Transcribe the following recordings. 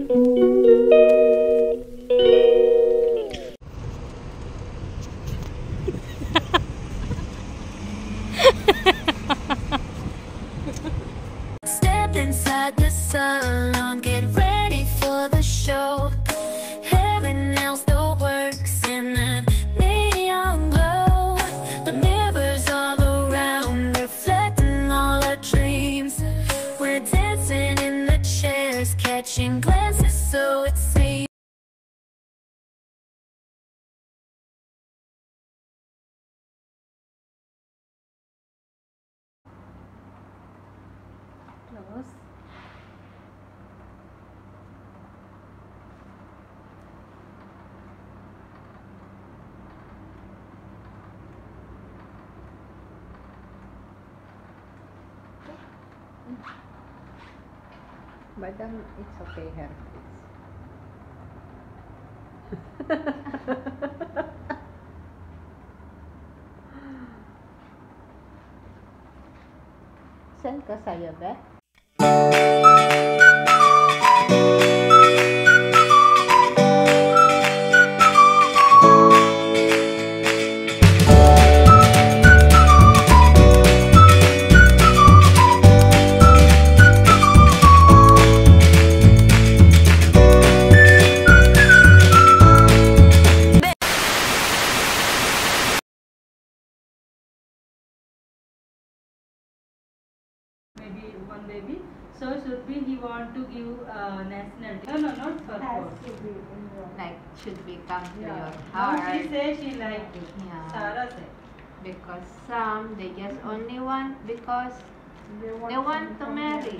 Step inside the salon, get ready for the show. Heaven knows the works in that neon glow. The mirrors all around, reflecting all our dreams. We're dancing in the chairs, catching glances, so it seems. Close. Madam, it's okay, hair. Saan ka saya, be? Maybe one baby. So should be he want to give nationality. No, not for Has force. to be in your Like, should be come to Yeah. your No, heart. she said she liked it. Yeah. Sarah said. Because some, they just only want because they they want to marry.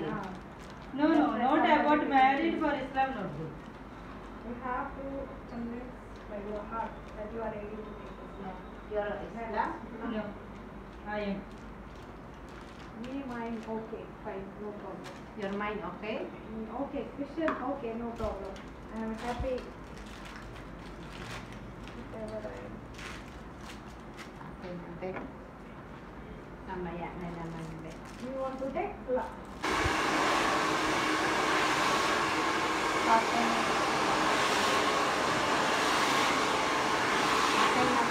No, not about married for Islam, not good. You have to convince by your heart that you are ready to take Islam. Your Islam? No, I am. Me, mine, okay, fine, no problem. Your mind okay? Okay, Christian, okay, no problem. I am happy. Whatever I am. Okay, nanti. Mamaya na naman ulit. You want to take? La. Okay. Okay na.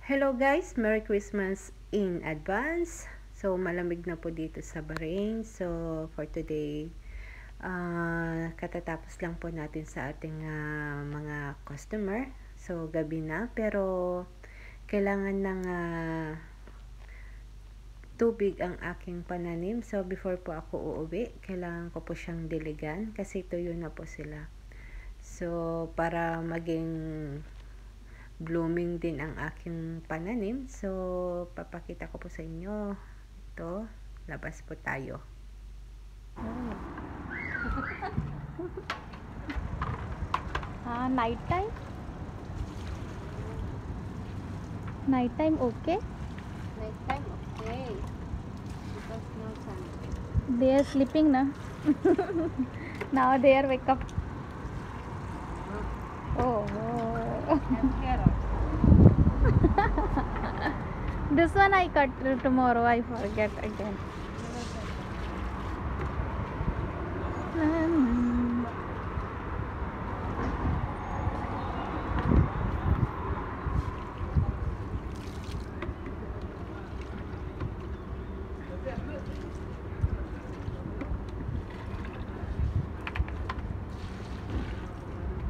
Hello guys, Merry Christmas in advance. So malamig na po dito sa Bahrain. So for today, katatapos lang po natin sa ating mga customer. So gabi na, pero kailangan ng tubig ang aking pananim. So before po ako uuwi, kailangan ko po siyang diligan kasi tuyo na po sila. So para maging blooming din ang aking pananim. So, papakita ko po sa inyo. Ito, labas po tayo. Night time? Night time okay? Night time, okay. Because no sun. They are sleeping na. Now they are wake up. Oh. And here also. This one I cut tomorrow. I forget again.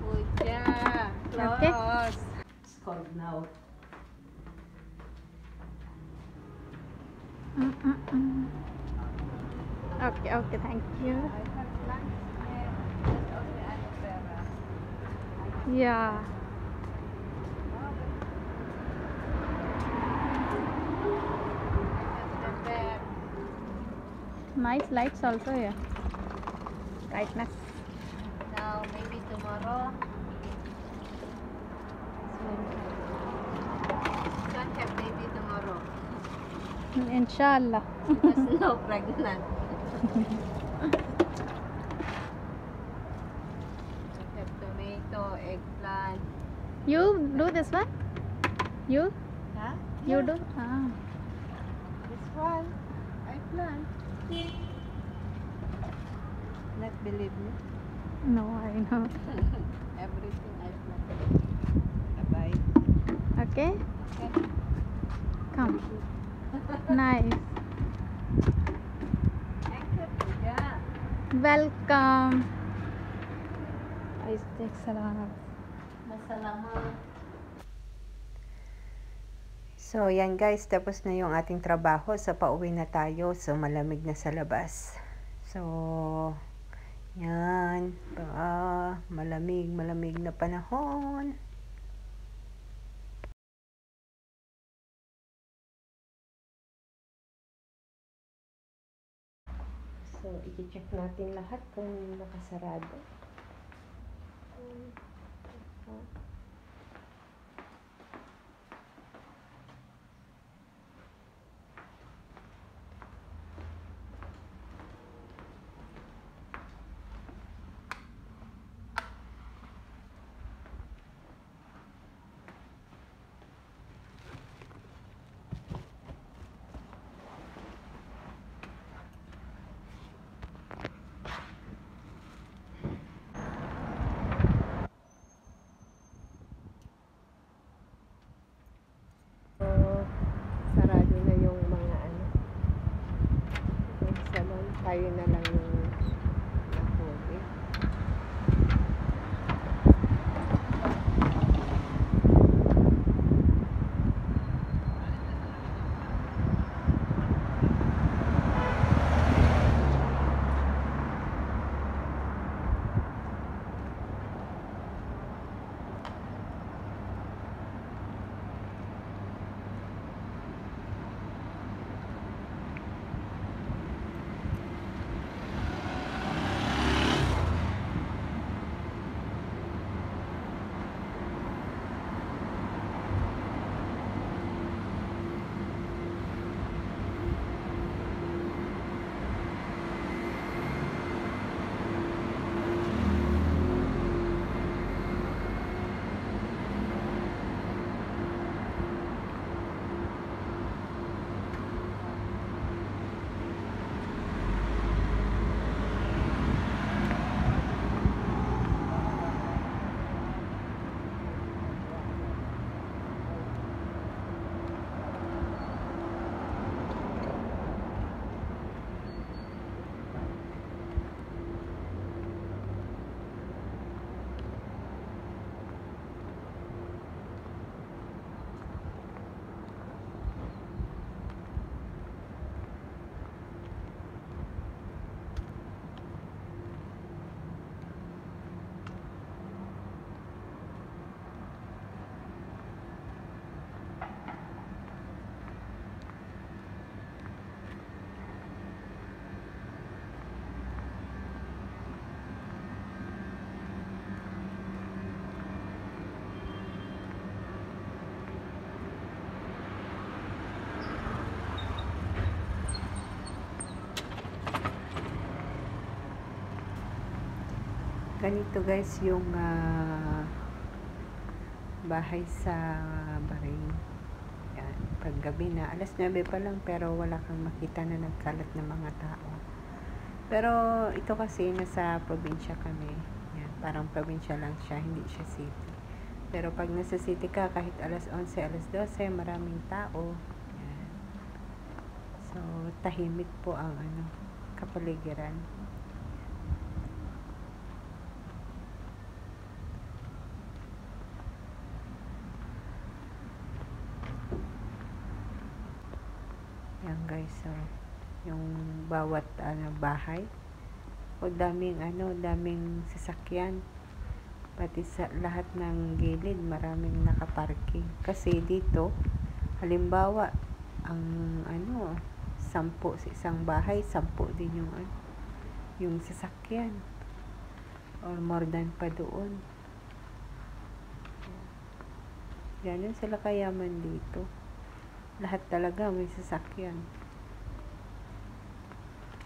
Puja, Okay. close. It's cold now. Okay, okay, thank you. Yeah. Nice lights also here. Brightness. Now, maybe tomorrow. Can't have baby tomorrow. Inshallah. Because no pregnant. Have tomato, eggplant. You do this one? You? Huh? You do? Ah. This one, I plant. Not believe me? No, I know. Everything I plant. Bye-bye. Okay? Okay. Come. Nice. Thank you, Pooja. Welcome. Isaac, salamat. Masalamat. So, yan guys, tapos na yung ating trabaho. So, pauwi na tayo. So, malamig na sa labas. So, yan. Malamig na panahon. So, i-check natin lahat kung nakasarado. Sarado na yung mga yung salon. Tayo na lang yung nahuli. Ganito guys yung bahay sa Bahrain. Yan, paggabi na, alas 9 pa lang pero wala kang makita na nagkalat ng mga tao. Pero ito kasi nasa probinsya kami. Yan, parang probinsya lang siya, hindi siya city. Pero pag nasa city ka, kahit alas 11, alas 12, maraming tao. Yan. So, tahimik po ang kapaligiran. Yan guys, so yung bawat bahay o daming sasakyan, pati sa lahat ng gilid maraming nakaparking. Kasi dito halimbawa ang 10 sa isang bahay, 10 din yung sasakyan or more than pa doon. Ganun sila kayaman dito. Lahat talaga may sasakyan.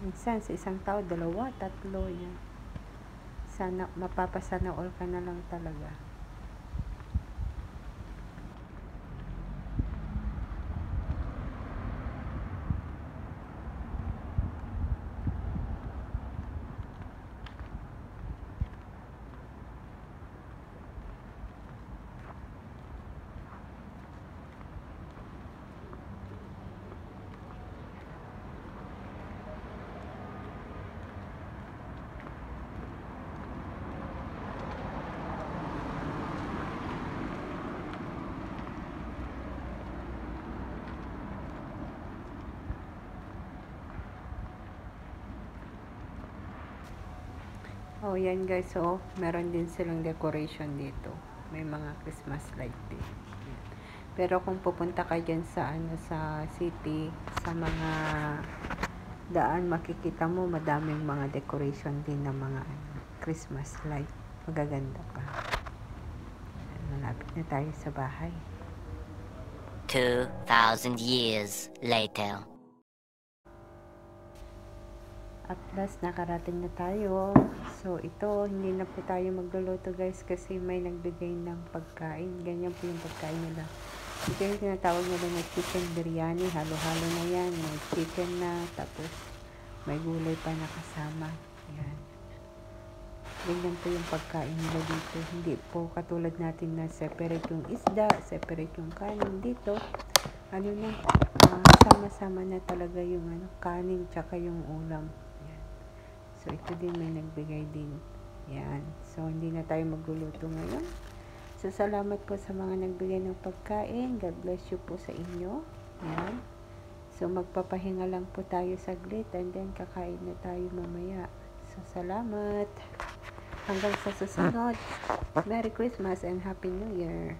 Minsan sa isang tao 2, 3 yan. Sana mapapasana all ka na lang talaga. Oh, yan guys. So, meron din silang decoration dito. May mga Christmas light din. Pero kung pupunta ka dyan sa sa city, sa mga daan, makikita mo madaming mga decoration din ng mga Christmas light. Magaganda pa. Malapit na tayo sa bahay. 2,000 years later. At last, nakarating na tayo. So, ito, hindi na po tayo magluluto guys kasi may nagbigay ng pagkain. Ganyan po yung pagkain nila. Ito yung tinatawag nila na chicken biryani. Halo-halo na yan. May chicken na, tapos may gulay pa na kasama. Yan. Ganyan po yung pagkain nila dito. Hindi po katulad natin na separate yung isda, separate yung kanin. Dito, sama-sama na talaga yung kanin tsaka yung ulam. So, ito din may nagbigay din. Yan. So, hindi na tayo magluluto ngayon. So, salamat po sa mga nagbigay ng pagkain. God bless you po sa inyo. Yan. So, magpapahinga lang po tayo saglit and then kakain na tayo mamaya. So, salamat. Hanggang sa susunod. Merry Christmas and Happy New Year.